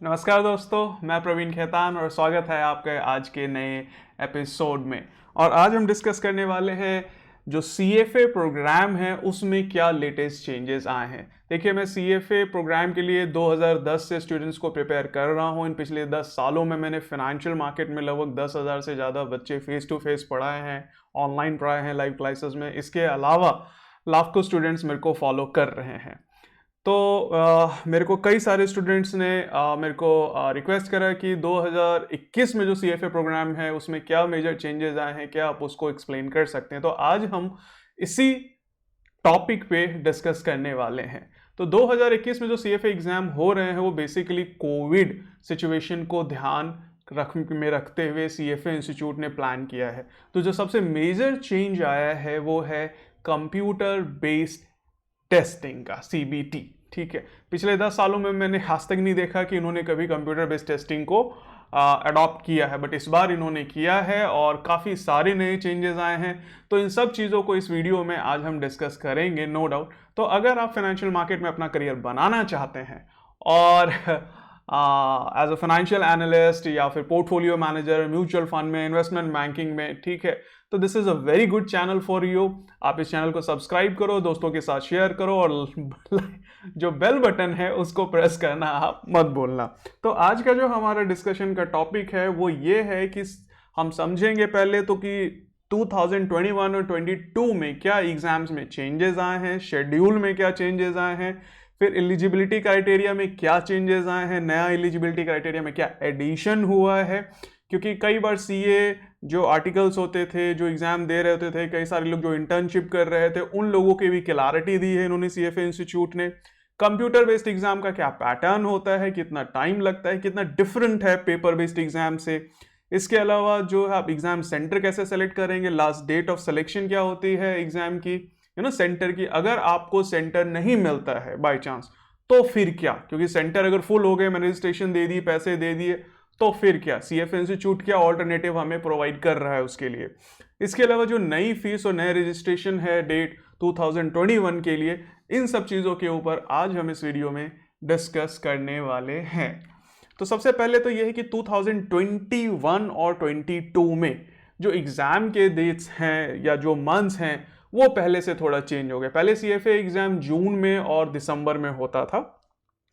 नमस्कार दोस्तों, मैं प्रवीण खेतान और स्वागत है आपके आज के नए एपिसोड में। और आज हम डिस्कस करने वाले हैं जो CFA प्रोग्राम है उसमें क्या लेटेस्ट चेंजेस आए हैं। देखिए, मैं CFA प्रोग्राम के लिए 2010 से स्टूडेंट्स को प्रिपेयर कर रहा हूं। इन पिछले 10 सालों में मैंने फाइनेंशियल मार्केट में लगभग 10,000 से ज़्यादा बच्चे फेस टू फेस पढ़ाए हैं, ऑनलाइन पढ़ाए हैं लाइव क्लासेस में। इसके अलावा लाखों स्टूडेंट्स मेरे को फॉलो कर रहे हैं। तो मेरे को कई सारे स्टूडेंट्स ने मेरे को रिक्वेस्ट करा कि 2021 में जो CFA प्रोग्राम है उसमें क्या मेजर चेंजेस आए हैं, क्या आप उसको एक्सप्लेन कर सकते हैं। तो आज हम इसी टॉपिक पे डिस्कस करने वाले हैं। तो 2021 में जो CFA एग्जाम हो रहे हैं वो बेसिकली कोविड सिचुएशन को ध्यान रखते हुए CFA इंस्टीट्यूट ने प्लान किया है। तो जो सबसे मेजर चेंज आया है वो है कंप्यूटर बेस्ड टेस्टिंग का, CBT। ठीक है, पिछले 10 सालों में मैंने आज तक नहीं देखा कि इन्होंने कभी कंप्यूटर बेस्ड टेस्टिंग को अडॉप्ट किया है, बट इस बार इन्होंने किया है और काफ़ी सारे नए चेंजेस आए हैं। तो इन सब चीज़ों को इस वीडियो में आज हम डिस्कस करेंगे, नो डाउट। तो अगर आप फाइनेंशियल मार्केट में अपना करियर बनाना चाहते हैं और एज अ फाइनेंशियल एनालिस्ट या फिर पोर्टफोलियो मैनेजर, म्यूचुअल फंड में, इन्वेस्टमेंट बैंकिंग में, ठीक है, तो this is a very good channel for you. आप इस चैनल को सब्सक्राइब करो, दोस्तों के साथ शेयर करो और जो बेल बटन है उसको प्रेस करना आप मत भूलना। तो आज का जो हमारा डिस्कशन का टॉपिक है वो ये है कि हम समझेंगे पहले तो कि 2021 और 22 में क्या एग्जाम्स में चेंजेस आए हैं, शेड्यूल में क्या चेंजेस आए हैं, फिर एलिजिबिलिटी क्राइटेरिया में क्या चेंजेस आए हैं, नया एलिजिबिलिटी क्राइटेरिया में क्या एडिशन हुआ है। क्योंकि कई बार CA जो आर्टिकल्स होते थे, जो एग्जाम दे रहे होते थे, कई सारे लोग जो इंटर्नशिप कर रहे थे, उन लोगों की भी क्लैरिटी दी है इन्होंने CFA इंस्टीट्यूट ने। कंप्यूटर बेस्ड एग्जाम का क्या पैटर्न होता है, कितना टाइम लगता है, कितना डिफरेंट है पेपर बेस्ड एग्जाम से। इसके अलावा जो है आप एग्जाम सेंटर कैसे सेलेक्ट करेंगे, लास्ट डेट ऑफ सिलेक्शन क्या होती है एग्जाम की, सेंटर की। अगर आपको सेंटर नहीं मिलता है बाय चांस तो फिर क्या, क्योंकि सेंटर अगर फुल हो गए, मैंने रजिस्ट्रेशन दे दी, पैसे दे दिए, तो फिर क्या, CFA इंस्टीट्यूट क्या ऑल्टरनेटिव हमें प्रोवाइड कर रहा है उसके लिए। इसके अलावा जो नई फीस और नए रजिस्ट्रेशन है डेट 2021 के लिए, इन सब चीज़ों के ऊपर आज हम इस वीडियो में डिस्कस करने वाले हैं। तो सबसे पहले तो यह है कि 2021 और 22 में जो एग्ज़ाम के डेट्स हैं या जो मंथ्स हैं वो पहले से थोड़ा चेंज हो गए। पहले CFA एग्ज़ाम जून में और दिसंबर में होता था।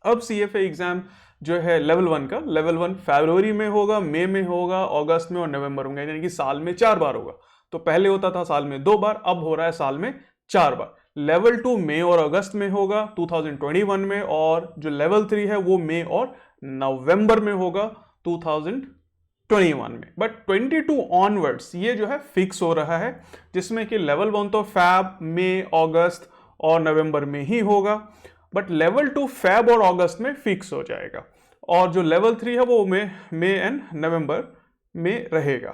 अब CFA एग्ज़ाम जो है लेवल 1 का, लेवल 1 फरवरी में होगा, मई में होगा, अगस्त में और नवंबर होगा, यानी कि साल में 4 बार होगा। तो पहले होता था साल में 2 बार, अब हो रहा है साल में 4 बार। लेवल 2 मई और अगस्त में होगा 2021 में, और जो लेवल 3 है वो मई और नवंबर में होगा 2021 में। बट 22 ऑनवर्ड्स ये जो है फिक्स हो रहा है, जिसमें कि लेवल 1 तो फैब, मई, अगस्त और नवंबर में ही होगा, बट लेवल 2 फैब और अगस्त में फिक्स हो जाएगा, और जो लेवल 3 है वो मई एंड नवंबर में रहेगा।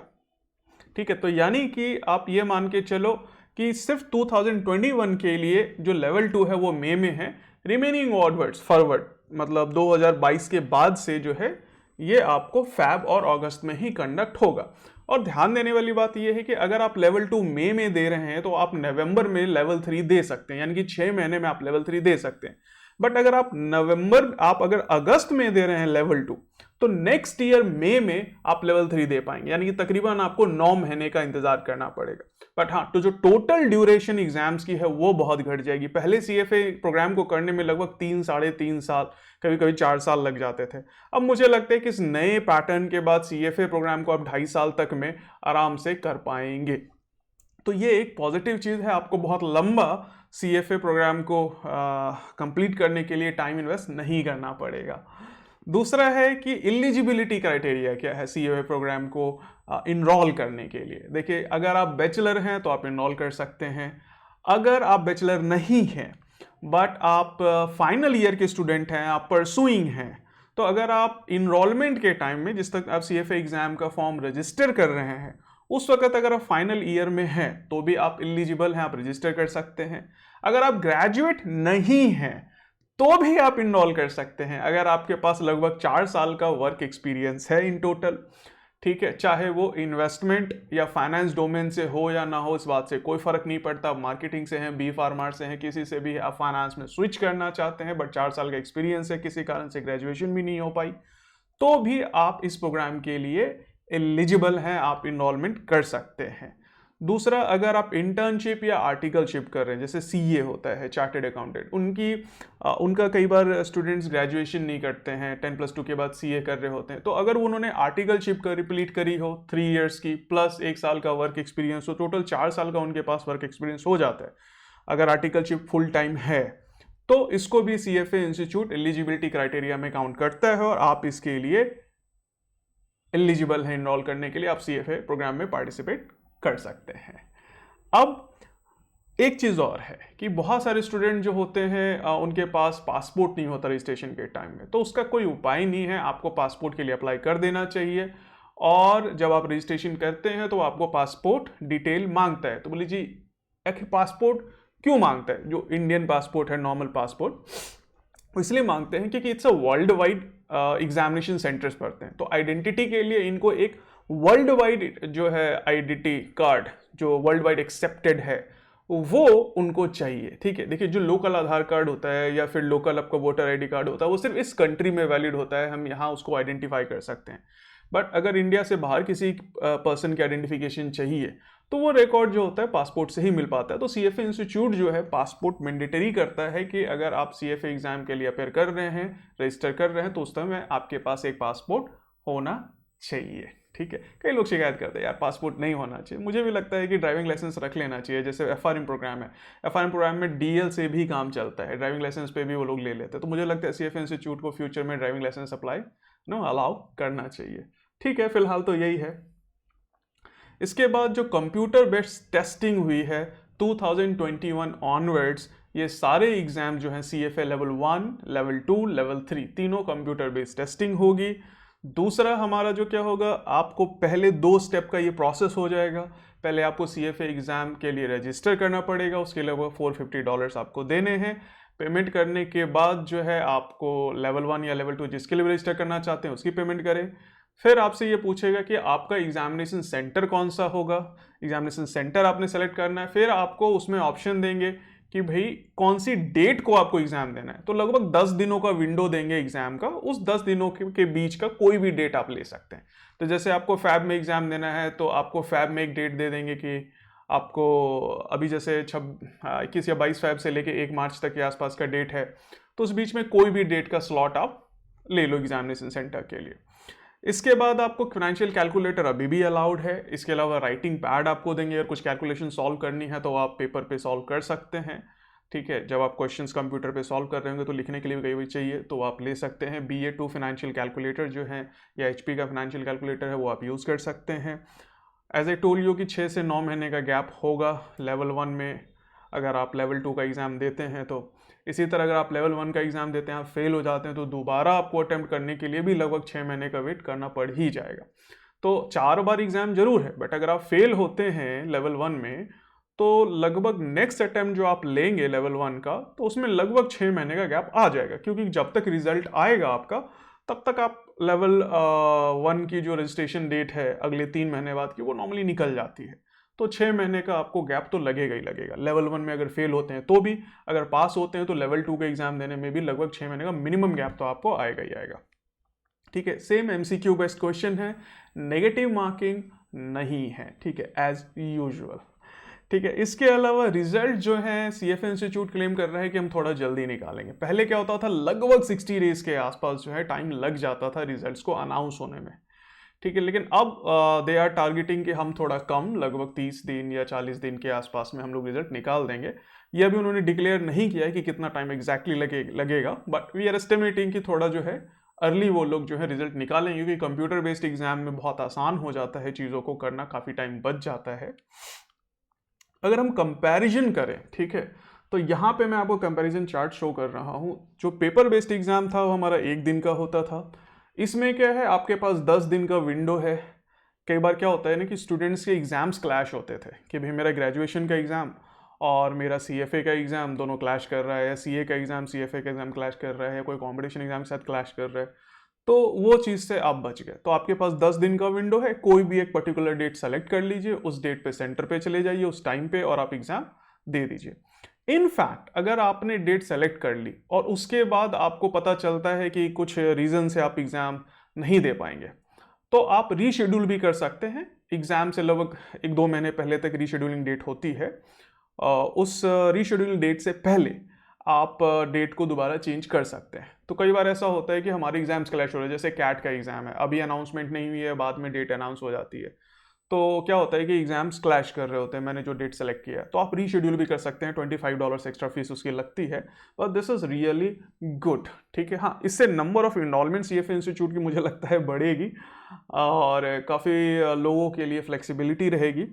ठीक है, तो यानी कि आप ये मान के चलो कि सिर्फ 2021 के लिए जो लेवल 2 है वो मई में है, रिमेनिंग ऑनवर्ड्स फॉरवर्ड मतलब 2022 के बाद से जो है ये आपको फैब और अगस्त में ही कंडक्ट होगा। और ध्यान देने वाली बात यह है कि अगर आप लेवल 2 मई में दे रहे हैं तो आप नवंबर में लेवल 3 दे सकते हैं, यानी कि 6 महीने में आप लेवल 3 दे सकते हैं। बट अगर आप अगर अगस्त में दे रहे हैं लेवल 2, तो नेक्स्ट ईयर मई में आप लेवल 3 दे पाएंगे, यानी कि तकरीबन आपको 9 महीने का इंतजार करना पड़ेगा। बट हाँ, तो जो टोटल ड्यूरेशन एग्जाम्स की है वो बहुत घट जाएगी। पहले CFA प्रोग्राम को करने में लगभग 3 साढ़े 3 साल, कभी कभी 4 साल लग जाते थे। अब मुझे लगता है कि इस नए पैटर्न के बाद CFA प्रोग्राम को आप 2.5 साल तक में आराम से कर पाएंगे। तो ये एक पॉजिटिव चीज़ है, आपको बहुत लंबा CFA प्रोग्राम को कंप्लीट करने के लिए टाइम इन्वेस्ट नहीं करना पड़ेगा। दूसरा है कि एलिजिबिलिटी क्राइटेरिया क्या है CFA प्रोग्राम को इनरोल करने के लिए। देखिए, अगर आप बैचलर हैं तो आप इनरोल कर सकते हैं। अगर आप बैचलर नहीं हैं बट आप फाइनल ईयर के स्टूडेंट हैं, आप परसुइंग हैं, तो अगर आप इनरोलमेंट के टाइम में, जिस तक आप CFA एग्जाम का फॉर्म रजिस्टर कर रहे हैं, उस वक्त अगर आप फाइनल ईयर में हैं तो भी आप एलिजिबल हैं, आप रजिस्टर कर सकते हैं। अगर आप ग्रेजुएट नहीं हैं तो भी आप इनरोल कर सकते हैं, अगर आपके पास लगभग 4 साल का वर्क एक्सपीरियंस है इन टोटल। ठीक है, चाहे वो इन्वेस्टमेंट या फाइनेंस डोमेन से हो या ना हो, इस बात से कोई फर्क नहीं पड़ता। मार्केटिंग से हैं, बी फार्मा से हैं, किसी से भी आप फाइनेंस में स्विच करना चाहते हैं बट 4 साल का एक्सपीरियंस है, किसी कारण से ग्रेजुएशन भी नहीं हो पाई, तो भी आप इस प्रोग्राम के लिए एलिजिबल हैं, आप इनरोलमेंट कर सकते हैं। दूसरा, अगर आप इंटर्नशिप या आर्टिकलशिप कर रहे हैं, जैसे सीए होता है, चार्टेड अकाउंटेंट, उनका कई बार स्टूडेंट्स ग्रेजुएशन नहीं करते हैं, 10+2 के बाद सीए कर रहे होते हैं, तो अगर उन्होंने आर्टिकलशिप कंप्लीट करी हो 3 इयर्स की प्लस 1 साल का वर्क एक्सपीरियंस हो, टोटल 4 साल का उनके पास वर्क एक्सपीरियंस हो जाता है अगर आर्टिकलशिप फुल टाइम है, तो इसको भी सीएफए इंस्टीट्यूट एलिजिबिलिटी क्राइटेरिया में काउंट करता है और आप इसके लिए एलिजिबल है इनरोल करने के लिए, आप सीएफए प्रोग्राम में पार्टिसिपेट कर सकते हैं। अब एक चीज़ और है कि बहुत सारे स्टूडेंट जो होते हैं उनके पास पासपोर्ट नहीं होता रजिस्ट्रेशन के टाइम में, तो उसका कोई उपाय नहीं है, आपको पासपोर्ट के लिए अप्लाई कर देना चाहिए। और जब आप रजिस्ट्रेशन करते हैं तो आपको पासपोर्ट डिटेल मांगता है। तो बोले जी पासपोर्ट क्यों मांगता है? जो इंडियन पासपोर्ट है, नॉर्मल पासपोर्ट, इसलिए मांगते हैं क्योंकि it's a world wide examination centres पढ़ते हैं, तो आइडेंटिटी के लिए इनको एक वर्ल्ड वाइड जो है आइडेंटिटी कार्ड जो वर्ल्ड वाइड एक्सेप्टेड है वो उनको चाहिए। ठीक है, देखिए जो लोकल आधार कार्ड होता है या फिर लोकल आपका वोटर आईडी कार्ड होता है वो सिर्फ इस कंट्री में वैलिड होता है, हम यहाँ उसको आइडेंटिफाई कर सकते हैं। बट अगर इंडिया से बाहर किसी पर्सन की आइडेंटिफिकेशन चाहिए तो वो रिकॉर्ड जो होता है पासपोर्ट से ही मिल पाता है। तो सीएफए इंस्टीट्यूट जो है पासपोर्ट मैंडेटरी करता है कि अगर आप सीएफए एग्जाम के लिए अपेयर कर रहे हैं, रजिस्टर कर रहे हैं, तो उस समय आपके पास एक पासपोर्ट होना चाहिए। ठीक है, कई लोग शिकायत करते हैं यार पासपोर्ट नहीं होना चाहिए, मुझे भी लगता है कि ड्राइविंग लाइसेंस रख लेना चाहिए। जैसे एफआरएम प्रोग्राम है, एफआरएम प्रोग्राम में डीएल से भी काम चलता है, ड्राइविंग लाइसेंस पे भी वो लोग ले लेते हैं, तो मुझे लगता है सीएफए इंस्टीट्यूट को फ्यूचर में ड्राइविंग लाइसेंस अप्लाई अलाउ करना चाहिए। ठीक है, फिलहाल तो यही है। इसके बाद जो कंप्यूटर बेस्ड टेस्टिंग हुई है 2021 ऑनवर्ड्स, ये सारे एग्जाम जो हैं सीएफए लेवल 1, लेवल 2, लेवल 3 तीनों कंप्यूटर बेस्ड टेस्टिंग होगी। दूसरा हमारा जो क्या होगा, आपको पहले 2 स्टेप का ये प्रोसेस हो जाएगा। पहले आपको सीएफए एग्जाम के लिए रजिस्टर करना पड़ेगा, उसके लिए वो $450 आपको देने हैं। पेमेंट करने के बाद जो है आपको लेवल 1 या लेवल 2 जिसके लिए रजिस्टर करना चाहते हैं उसकी पेमेंट करें। फिर आपसे ये पूछेगा कि आपका एग्जामिनेशन सेंटर कौन सा होगा, एग्जामिनेशन सेंटर आपने सेलेक्ट करना है। फिर आपको उसमें ऑप्शन देंगे कि भाई कौन सी डेट को आपको एग्जाम देना है, तो लगभग 10 दिनों का विंडो देंगे एग्जाम का, उस 10 दिनों के बीच का कोई भी डेट आप ले सकते हैं। तो जैसे आपको फैब में एग्जाम देना है तो आपको फैब में एक डेट दे देंगे कि आपको अभी जैसे 21 या 22 फैब से लेके 1 मार्च तक के आसपास का डेट है, तो उस बीच में कोई भी डेट का स्लॉट आप ले लो एग्जामिनेशन सेंटर के लिए। इसके बाद आपको फाइनेंशियल कैलकुलेटर अभी भी अलाउड है। इसके अलावा राइटिंग पैड आपको देंगे, अगर कुछ कैलकुलेशन सॉल्व करनी है तो आप पेपर पे सॉल्व कर सकते हैं। ठीक है, जब आप क्वेश्चंस कंप्यूटर पे सॉल्व कर रहे होंगे तो लिखने के लिए भी कई चाहिए तो आप ले सकते हैं। BA2 फाइनेंशियल कैलकुलेटर जो है या HP का फाइनेंशियल कैलकुलेटर है वो आप यूज़ कर सकते हैं। एज ए टोल यू कि 6 से 9 महीने का गैप होगा लेवल 1 में अगर आप लेवल 2 का एग्ज़ाम देते हैं तो। इसी तरह अगर आप लेवल 1 का एग्ज़ाम देते हैं, आप फेल हो जाते हैं तो दोबारा आपको अटेम्प्ट करने के लिए भी लगभग 6 महीने का वेट करना पड़ ही जाएगा। तो 4 बार एग्ज़ाम जरूर है, बट अगर आप फेल होते हैं लेवल 1 में तो लगभग नेक्स्ट अटेम्प्ट जो आप लेंगे लेवल 1 का तो उसमें लगभग 6 महीने का गैप आ जाएगा, क्योंकि जब तक रिजल्ट आएगा आपका तब तक आप लेवल 1 की जो रजिस्ट्रेशन डेट है अगले 3 महीने बाद की वो नॉर्मली निकल जाती है। तो 6 महीने का आपको गैप तो लगेगा ही लगेगा। लेवल 1 में अगर फेल होते हैं तो भी, अगर पास होते हैं तो लेवल 2 का एग्जाम देने में भी लगभग 6 महीने का मिनिमम गैप तो आपको आएगा ही आएगा। ठीक है, सेम MCQ बेस्ड क्वेश्चन है, नेगेटिव मार्किंग नहीं है। ठीक है, एज यूजुअल। ठीक है, इसके अलावा रिजल्ट जो है सीएफए इंस्टीट्यूट क्लेम कर रहा है कि हम थोड़ा जल्दी निकालेंगे। पहले क्या होता था, लगभग 60 डेज के आसपास जो है टाइम लग जाता था रिजल्ट्स को अनाउंस होने में। ठीक है, लेकिन अब दे आर टारगेटिंग कि हम थोड़ा कम, लगभग 30 दिन या 40 दिन के आसपास में हम लोग रिजल्ट निकाल देंगे। ये अभी उन्होंने डिक्लेयर नहीं किया है कि कितना टाइम एग्जैक्टली लगेगा, बट वी आर एस्टिमेटिंग कि थोड़ा जो है अर्ली वो लोग जो है रिजल्ट निकालेंगे, क्योंकि कंप्यूटर बेस्ड एग्जाम में बहुत आसान हो जाता है चीज़ों को करना, काफ़ी टाइम बच जाता है। अगर हम कंपैरिजन करें, ठीक है, तो यहाँ पे मैं आपको कंपैरिजन चार्ट शो कर रहा हूँ। जो पेपर बेस्ड एग्जाम था वो हमारा 1 दिन का होता था। इसमें क्या है, आपके पास 10 दिन का विंडो है। कई बार क्या होता है ना कि स्टूडेंट्स के एग्जाम्स क्लैश होते थे कि भाई मेरा ग्रेजुएशन का एग्ज़ाम और मेरा सीएफए का एग्ज़ाम दोनों क्लैश कर रहा है, या सीए का एग्ज़ाम सीएफए का एग्ज़ाम क्लैश कर रहा है, या कोई कॉम्पिटिशन एग्जाम के साथ क्लैश कर रहा है। तो वो चीज़ से आप बच गए। तो आपके पास 10 दिन का विंडो है, कोई भी एक पर्टिकुलर डेट सेलेक्ट कर लीजिए, उस डेट पे सेंटर पे चले जाइए उस टाइम पे और आप एग्ज़ाम दे दीजिए। इनफैक्ट अगर आपने डेट सेलेक्ट कर ली और उसके बाद आपको पता चलता है कि कुछ रीज़न से आप एग्ज़ाम नहीं दे पाएंगे तो आप रीशेड्यूल भी कर सकते हैं। एग्ज़ाम से लगभग 1-2 महीने पहले तक रीशेड्यूलिंग डेट होती है। उस रीशेड्यूलिंग डेट से पहले आप डेट को दोबारा चेंज कर सकते हैं। तो कई बार ऐसा होता है कि हमारे एग्जाम्स क्लैश हो रहे हैं, जैसे कैट का एग्ज़ाम है, अभी अनाउंसमेंट नहीं हुई है, बाद में डेट अनाउंस हो जाती है। तो क्या होता है कि एग्जाम्स क्लैश कर रहे होते हैं, मैंने जो डेट सेलेक्ट किया है, तो आप रीशेड्यूल भी कर सकते हैं। $25 एक्स्ट्रा फीस उसकी लगती है, but this is really good. ठीक है, हाँ, इससे number of enrolment CFA institute की मुझे लगता है बढ़ेगी और काफ़ी लोगों के लिए फ्लेक्सिबिलिटी रहेगी।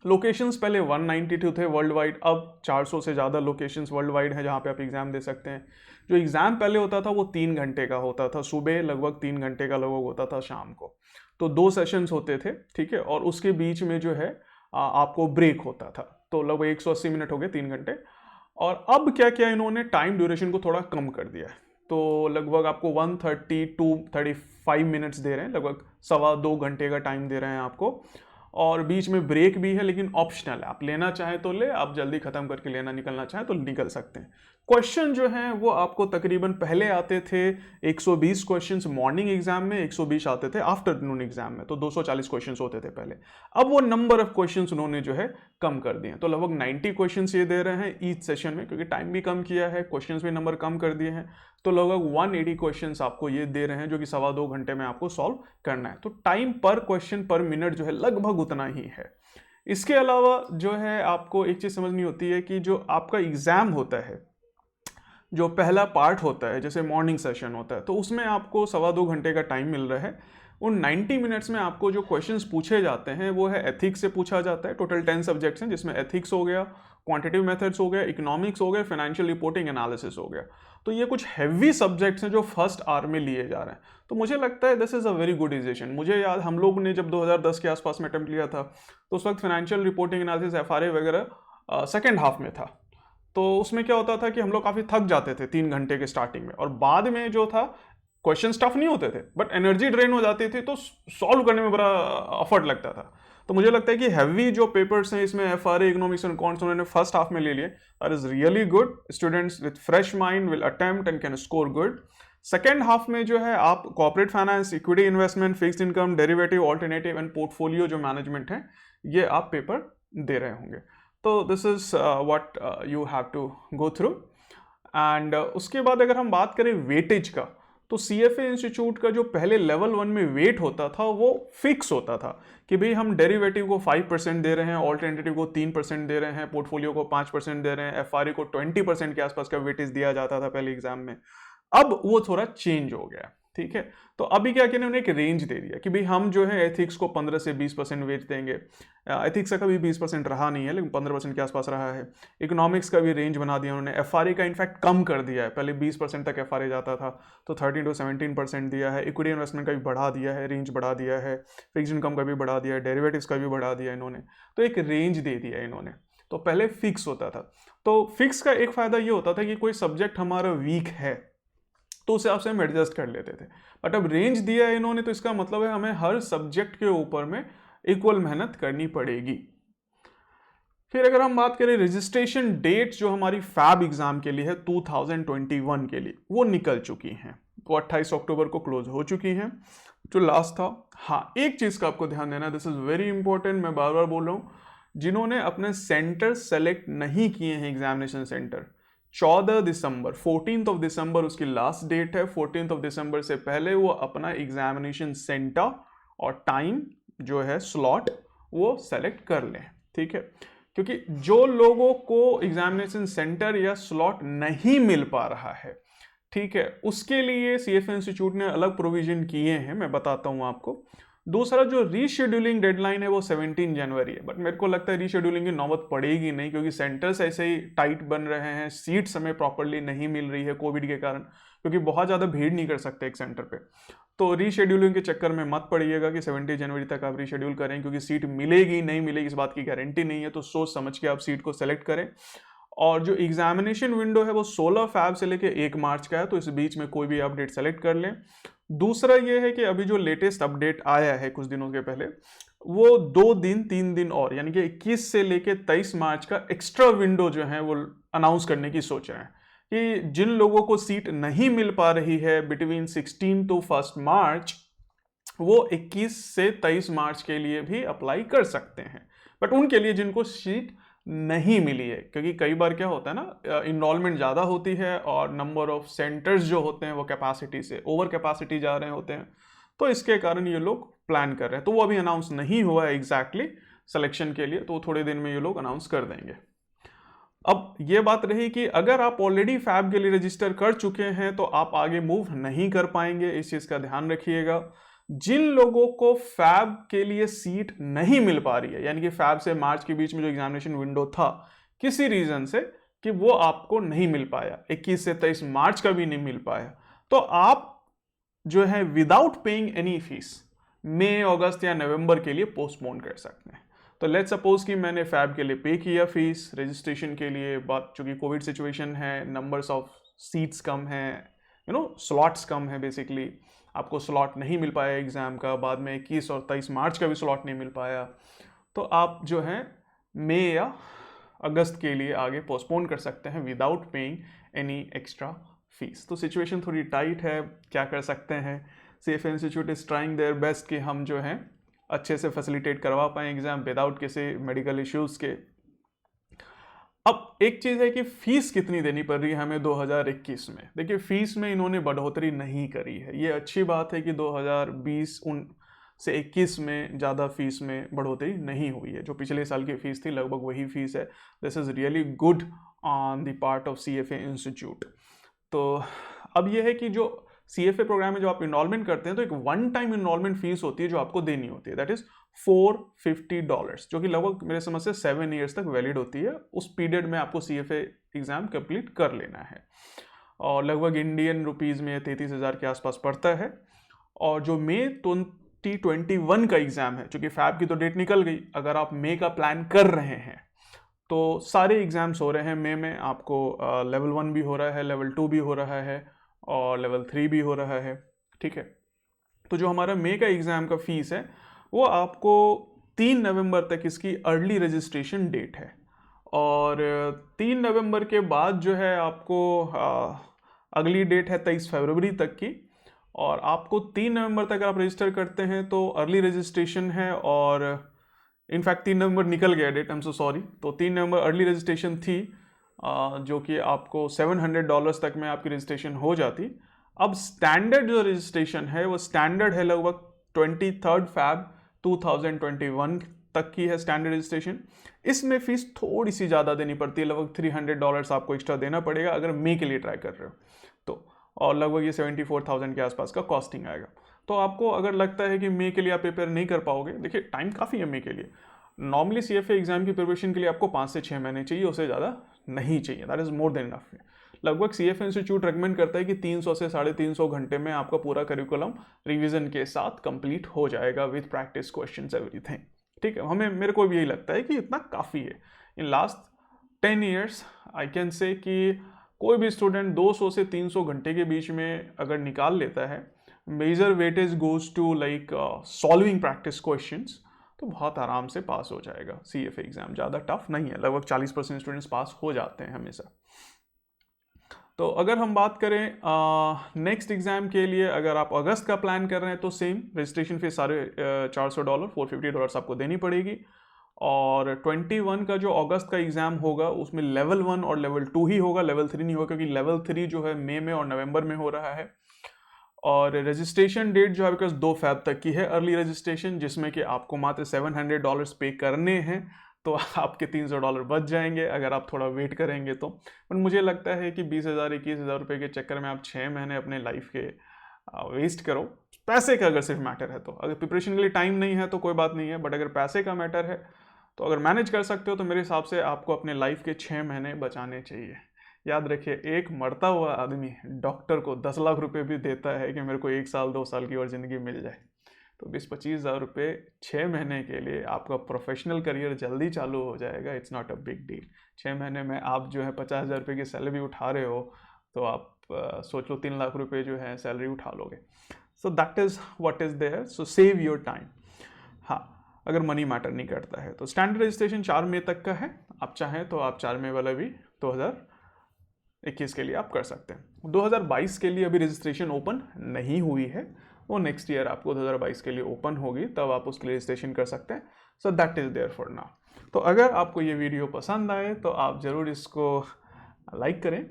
लोकेशंस पहले 192 थे वर्ल्ड वाइड, अब 400 से ज़्यादा लोकेशंस वर्ल्ड वाइड हैं जहाँ पे आप एग्ज़ाम दे सकते हैं। जो एग्ज़ाम पहले होता था वो 3 घंटे का होता था, सुबह लगभग 3 घंटे का लगभग होता था, शाम को तो 2 सेशंस होते थे। ठीक है, और उसके बीच में जो है आपको ब्रेक होता था, तो लगभग 180 मिनट हो गए, 3 घंटे। और अब क्या किया इन्होंने, टाइम ड्यूरेशन को थोड़ा कम कर दिया है, तो लगभग आपको 130 to 35 मिनट्स दे रहे हैं, लगभग 1.25-2 घंटे का टाइम दे रहे हैं आपको। और बीच में ब्रेक भी है, लेकिन ऑप्शनल है, आप लेना चाहें तो ले, आप जल्दी खत्म करके लेना निकलना चाहें तो निकल सकते हैं। क्वेश्चन जो हैं वो आपको तकरीबन पहले आते थे 120 क्वेश्चंस मॉर्निंग एग्जाम में, 120 आते थे आफ्टरनून एग्जाम में, तो 240 क्वेश्चंस होते थे पहले। अब वो नंबर ऑफ क्वेश्चंस उन्होंने जो है कम कर दिए, तो लगभग 90 क्वेश्चंस ये दे रहे हैं ईच सेशन में, क्योंकि टाइम भी कम किया है, क्वेश्चंस भी नंबर कम कर दिए हैं, तो लगभग 180 क्वेश्चंस आपको ये दे रहे हैं, जो कि 2.25 घंटे में आपको सॉल्व करना है। तो टाइम पर क्वेश्चन पर मिनट जो है लगभग उतना ही है। इसके अलावा जो है आपको एक चीज़ समझनी होती है कि जो आपका एग्ज़ाम होता है, जो पहला पार्ट होता है, जैसे मॉर्निंग सेशन होता है, तो उसमें आपको 2.25 घंटे का टाइम मिल रहा है। उन 90 मिनट्स में आपको जो क्वेश्चंस पूछे जाते हैं वो है एथिक्स से पूछा जाता है। टोटल 10 सब्जेक्ट्स हैं, जिसमें एथिक्स हो गया, क्वांटिटेटिव मेथड्स हो गया, इकोनॉमिक्स हो गया, फाइनेंशियल रिपोर्टिंग एनालिसिस हो गया। तो ये कुछ हैवी सब्जेक्ट्स हैं जो फर्स्ट आवर में लिए जा रहे हैं। तो मुझे लगता है this is a very good decision. मुझे याद, हम लोग ने जब 2010 के आसपास में अटेम्प्ट लिया था, तो उस वक्त फाइनेंशियल रिपोर्टिंग एनालिसिस एफआरए वगैरह सेकेंड हाफ में था। तो उसमें क्या होता था कि हम लोग काफ़ी थक जाते थे 3 घंटे के स्टार्टिंग में, और बाद में जो था क्वेश्चन टफ नहीं होते थे, बट एनर्जी ड्रेन हो जाती थी, तो सॉल्व करने में बड़ा एफर्ट लगता था। तो मुझे लगता है कि हैवी जो पेपर्स हैं इसमें एफआरए, इकोनॉमिक्स एंड अकाउंट्स उन्होंने फर्स्ट हाफ में ले लिए, that is really good. Students with fresh mind will attempt and can score good. Second half में जो है आप corporate finance, equity investment, fixed income, derivative, alternative and portfolio जो management है, ये आप पेपर दे रहे होंगे। तो this is what you have to go through. And उसके बाद अगर हम बात करें वेटेज का, तो सीएफए इंस्टीट्यूट का जो पहले लेवल 1 में वेट होता था वो फिक्स होता था कि भाई हम डेरिवेटिव को 5% दे रहे हैं, ऑल्टरनेटिव को 3% दे रहे हैं, पोर्टफोलियो को 5% दे रहे हैं, एफआरए को 20% के आसपास का वेटेज दिया जाता था पहले एग्जाम में। अब वो थोड़ा चेंज हो गया, ठीक है। तो अभी क्या किया उन्होंने, एक रेंज दे दिया कि भाई हम जो है एथिक्स को 15 से 20% वेट देंगे। एथिक्स का कभी 20% रहा नहीं है, लेकिन 15% के आसपास रहा है। इकोनॉमिक्स का भी रेंज बना दिया उन्होंने। एफआरए का इनफैक्ट कम कर दिया है, पहले 20% तक एफआरए जाता था, तो 13 to 17% दिया है। इक्विटी इन्वेस्टमेंट का भी बढ़ा दिया है, रेंज बढ़ा दिया है। फिक्स्ड इनकम का भी बढ़ा दिया है, डेरिवेटिव्स का भी बढ़ा दिया इन्होंने। तो एक रेंज दे दिया इन्होंने। तो पहले फिक्स होता था, तो फिक्स का एक फायदा ये होता था कि कोई सब्जेक्ट हमारा वीक है तो उस हिसाब से हम एडजस्ट कर लेते थे। बट अब रेंज दिया है इन्होंने, तो इसका मतलब है हमें हर सब्जेक्ट के ऊपर में इक्वल मेहनत करनी पड़ेगी। फिर अगर हम बात करें रजिस्ट्रेशन डेट जो हमारी फैब एग्जाम के लिए है 2021 के लिए, वो निकल चुकी हैं, वो 28 अक्टूबर को क्लोज हो चुकी हैं, जो लास्ट था। हाँ, एक चीज़ का आपको ध्यान देना, दिस इज वेरी इंपॉर्टेंट, मैं बार बार बोल रहा हूँ, जिन्होंने अपने सेंटर सेलेक्ट नहीं किए हैं, examination centre, 14 December 14 of December उसकी लास्ट डेट है। 14 ऑफ दिसंबर से पहले वो अपना एग्जामिनेशन सेंटर और टाइम जो है स्लॉट वो सेलेक्ट कर लें, ठीक है। क्योंकि जो लोगों को एग्जामिनेशन सेंटर या स्लॉट नहीं मिल पा रहा है, ठीक है, उसके लिए सीएफए इंस्टीट्यूट ने अलग प्रोविजन किए हैं, मैं बताता हूं आपको। दूसरा जो रीशेड्यूलिंग डेडलाइन है वो 17 जनवरी है, बट मेरे को लगता है रीशेड्यूलिंग की नौबत पड़ेगी नहीं, क्योंकि सेंटर्स ऐसे ही टाइट बन रहे हैं, सीट्स हमें प्रॉपर्ली नहीं मिल रही है कोविड के कारण, क्योंकि बहुत ज़्यादा भीड़ नहीं कर सकते एक सेंटर पे। तो रीशेड्यूलिंग के चक्कर में मत पड़िएगा कि 17 जनवरी तक आप रीशेड्यूल करें, क्योंकि सीट मिलेगी नहीं मिलेगी इस बात की गारंटी नहीं है। तो सोच समझ के आप सीट को सेलेक्ट करें। और जो एग्जामिनेशन विंडो है वो 16 फैब से लेके 1 मार्च का है, तो इस बीच में कोई भी अपडेट सेलेक्ट कर लें। दूसरा ये है कि अभी जो लेटेस्ट अपडेट आया है कुछ दिनों के पहले, वो 2 दिन 3 दिन और, यानी कि 21 से लेके 23 मार्च का एक्स्ट्रा विंडो जो है वो अनाउंस करने की सोच रहे हैं। कि जिन लोगों को सीट नहीं मिल पा रही है बिटवीन 16 टू 1 मार्च, वो 21 से 23 मार्च के लिए भी अप्लाई कर सकते हैं। बट उनके लिए जिनको सीट नहीं मिली है, क्योंकि कई बार क्या होता है ना, इनरोलमेंट ज़्यादा होती है और नंबर ऑफ सेंटर्स जो होते हैं वो कैपेसिटी से ओवर कैपेसिटी जा रहे होते हैं, तो इसके कारण ये लोग प्लान कर रहे हैं। तो वो अभी अनाउंस नहीं हुआ है एग्जैक्टली सिलेक्शन के लिए, तो थोड़े दिन में ये लोग अनाउंस कर देंगे। अब ये बात रही कि अगर आप ऑलरेडी फैब के लिए रजिस्टर कर चुके हैं तो आप आगे मूव नहीं कर पाएंगे, इस चीज़ का ध्यान रखिएगा। जिन लोगों को फैब के लिए सीट नहीं मिल पा रही है, यानी कि फैब से मार्च के बीच में जो एग्जामिनेशन विंडो था, किसी रीजन से कि वो आपको नहीं मिल पाया, 21 से 23 मार्च का भी नहीं मिल पाया, तो आप जो है विदाउट पेइंग एनी फीस मई, अगस्त या नवंबर के लिए पोस्टपोन कर सकते हैं। तो लेट्स सपोज कि मैंने फैब के लिए पे किया फीस रजिस्ट्रेशन के लिए, बात चूंकि कोविड सिचुएशन है, नंबर्स ऑफ सीट्स कम हैं, स्लॉट्स कम है, बेसिकली आपको स्लॉट नहीं मिल पाया एग्ज़ाम का, बाद में 21 और 23 मार्च का भी स्लॉट नहीं मिल पाया, तो आप जो है मई या अगस्त के लिए आगे पोस्टपोन कर सकते हैं without paying any extra fees. तो सिचुएशन थोड़ी टाइट है, क्या कर सकते हैं। CFA institute is trying their best कि हम जो है अच्छे से फैसिलिटेट करवा पाएँ एग्ज़ाम विदाउट किसी मेडिकल इश्यूज़ के। अब एक चीज़ है कि फ़ीस कितनी देनी पड़ रही है हमें 2021 में। देखिए, फ़ीस में इन्होंने बढ़ोतरी नहीं करी है, ये अच्छी बात है कि 2020 से 21 में ज़्यादा फ़ीस में बढ़ोतरी नहीं हुई है। जो पिछले साल की फ़ीस थी लगभग वही फ़ीस है। This is really good on the part of CFA institute. तो अब यह है कि जो CFA प्रोग्राम में जो आप इनरोलमेंट करते हैं, तो एक वन टाइम इनरोलमेंट फीस होती है जो आपको देनी होती है, दैट इज़ $450, जो कि लगभग मेरे समझ से 7 ईयर्स तक वैलिड होती है। उस पीरियड में आपको CFA एग्ज़ाम कंप्लीट कर लेना है, और लगभग इंडियन रुपीज़ में 33,000 के आसपास पड़ता है। और जो मई 2021 का एग्ज़ाम है, चूँकि फैब की तो डेट निकल गई, अगर आप मई का प्लान कर रहे हैं तो सारे एग्ज़ाम्स हो रहे हैं मई में। आपको लेवल 1 भी हो रहा है, लेवल 2 भी हो रहा है, और लेवल 3 भी हो रहा है, ठीक है। तो जो हमारा मई का एग्ज़ाम का फ़ीस है वो आपको 3 नवंबर तक इसकी अर्ली रजिस्ट्रेशन डेट है, और 3 नवंबर के बाद जो है आपको अगली डेट है 23 फरवरी तक की, और आपको 3 नवंबर तक आप रजिस्टर करते हैं तो अर्ली रजिस्ट्रेशन है। और इनफैक्ट 3 नवंबर निकल गया date, I am so sorry. तो 3 नवंबर अर्ली रजिस्ट्रेशन थी, जो कि आपको $700 तक में आपकी रजिस्ट्रेशन हो जाती। अब स्टैंडर्ड जो रजिस्ट्रेशन है वो स्टैंडर्ड है, लगभग 23 फैब 2021 तक की है स्टैंडर्ड रजिस्ट्रेशन। इसमें फीस थोड़ी सी ज़्यादा देनी पड़ती है, लगभग $300 आपको एक्स्ट्रा देना पड़ेगा अगर मई के लिए ट्राई कर रहे हो तो, और लगभग ये 74,000 के आसपास का कॉस्टिंग आएगा। तो आपको अगर लगता है कि मई के लिए आप प्रिपेयर नहीं कर पाओगे, देखिए टाइम काफ़ी है मई के लिए। नॉर्मली CFA एग्जाम की प्रिपरेशन के लिए आपको 5 से 6 महीने चाहिए, उससे ज़्यादा नहीं चाहिए, that is more than enough. लगभग CFA इंस्टीट्यूट रेकमेंड करता है कि 300 से 350 घंटे में आपका पूरा करिकुलम रिवीजन के साथ कंप्लीट हो जाएगा विद प्रैक्टिस क्वेश्चंस एवरीथिंग, ठीक है। मेरे को भी यही लगता है कि इतना काफ़ी है। In last 10 years I can say कि कोई भी स्टूडेंट 200 से 300 घंटे के बीच में अगर निकाल लेता है, major weightage goes to like solving practice questions, तो बहुत आराम से पास हो जाएगा CFA एग्ज़ाम। ज़्यादा टफ नहीं है, लगभग 40% स्टूडेंट्स पास हो जाते हैं हमेशा। तो अगर हम बात करें नेक्स्ट एग्ज़ाम के लिए, अगर आप अगस्त का प्लान कर रहे हैं तो सेम रजिस्ट्रेशन फीस $400 $450 आपको देनी पड़ेगी। और 21 का जो अगस्त का एग्ज़ाम होगा उसमें लेवल 1 और लेवल 2 ही होगा, लेवल 3 नहीं होगा, क्योंकि लेवल 3 जो है मई में और नवंबर में हो रहा है। और रजिस्ट्रेशन डेट जो है बिकॉज 2 फैब तक की है अर्ली रजिस्ट्रेशन, जिसमें कि आपको मात्र $700 पे करने हैं, तो आपके $300 बच जाएंगे अगर आप थोड़ा वेट करेंगे तो। पर मुझे लगता है कि 20,000 21,000 रुपये के चक्कर में आप 6 महीने अपने लाइफ के वेस्ट करो। पैसे का अगर सिर्फ मैटर है तो, अगर प्रिपरेशन के लिए टाइम नहीं है तो कोई बात नहीं है, बट अगर पैसे का मैटर है तो अगर मैनेज कर सकते हो तो मेरे हिसाब से आपको अपने लाइफ के 6 महीने बचाने चाहिए। याद रखिए, एक मरता हुआ आदमी डॉक्टर को 10 लाख रुपए भी देता है कि मेरे को 1 साल 2 साल की और ज़िंदगी मिल जाए। तो 20-25 हज़ार रुपये 6 महीने के लिए आपका प्रोफेशनल करियर जल्दी चालू हो जाएगा। It's not a big deal. 6 महीने में आप जो है 50,000 रुपये की सैलरी उठा रहे हो, तो आप सोच लो 3 लाख रुपये जो है सैलरी उठा लोगे। So that is what is there, so save your time. हाँ, अगर मनी मैटर नहीं करता है तो स्टैंडर्ड रजिस्ट्रेशन 4 मई तक का है। आप चाहें तो आप 4 मई वाला भी 2000 2021 के लिए आप कर सकते हैं। 2022 के लिए अभी रजिस्ट्रेशन ओपन नहीं हुई है, वो नेक्स्ट ईयर आपको 2022 के लिए ओपन होगी, तब आप उसके लिए रजिस्ट्रेशन कर सकते हैं। So that is there for now. तो अगर आपको ये वीडियो पसंद आए तो आप ज़रूर इसको लाइक करें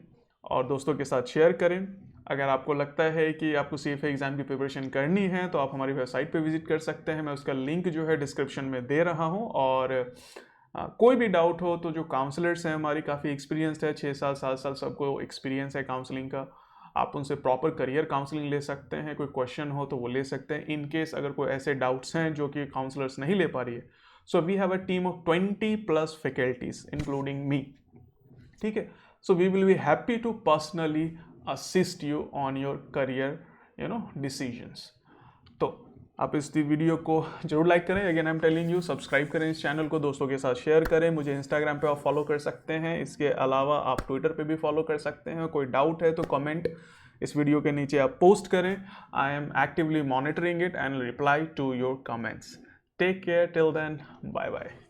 और दोस्तों के साथ शेयर करें। अगर आपको लगता है कि आपको CFA एग्ज़ाम की प्रिपरेशन करनी है तो आप हमारी वेबसाइट पे विजिट कर सकते हैं, मैं उसका लिंक जो है डिस्क्रिप्शन में दे रहा हूँ। और कोई भी डाउट हो तो जो काउंसलर्स हैं हमारी काफ़ी एक्सपीरियंस्ड है, 6 साल 7 साल सबको एक्सपीरियंस है काउंसलिंग का, आप उनसे प्रॉपर करियर काउंसलिंग ले सकते हैं। कोई क्वेश्चन हो तो वो ले सकते हैं। इन केस अगर कोई ऐसे डाउट्स हैं जो कि काउंसलर्स नहीं ले पा रही है, so we have a team of 20+ faculties including me, ठीक है। So we will be happy to personally assist you on your career decisions. तो आप इस वीडियो को जरूर लाइक करें, again I am telling you, subscribe करें इस चैनल को, दोस्तों के साथ शेयर करें। मुझे इंस्टाग्राम पे आप फॉलो कर सकते हैं, इसके अलावा आप ट्विटर पे भी फॉलो कर सकते हैं। कोई डाउट है तो कमेंट इस वीडियो के नीचे आप पोस्ट करें। I am actively monitoring it and reply to your comments. Take care, till then, bye bye.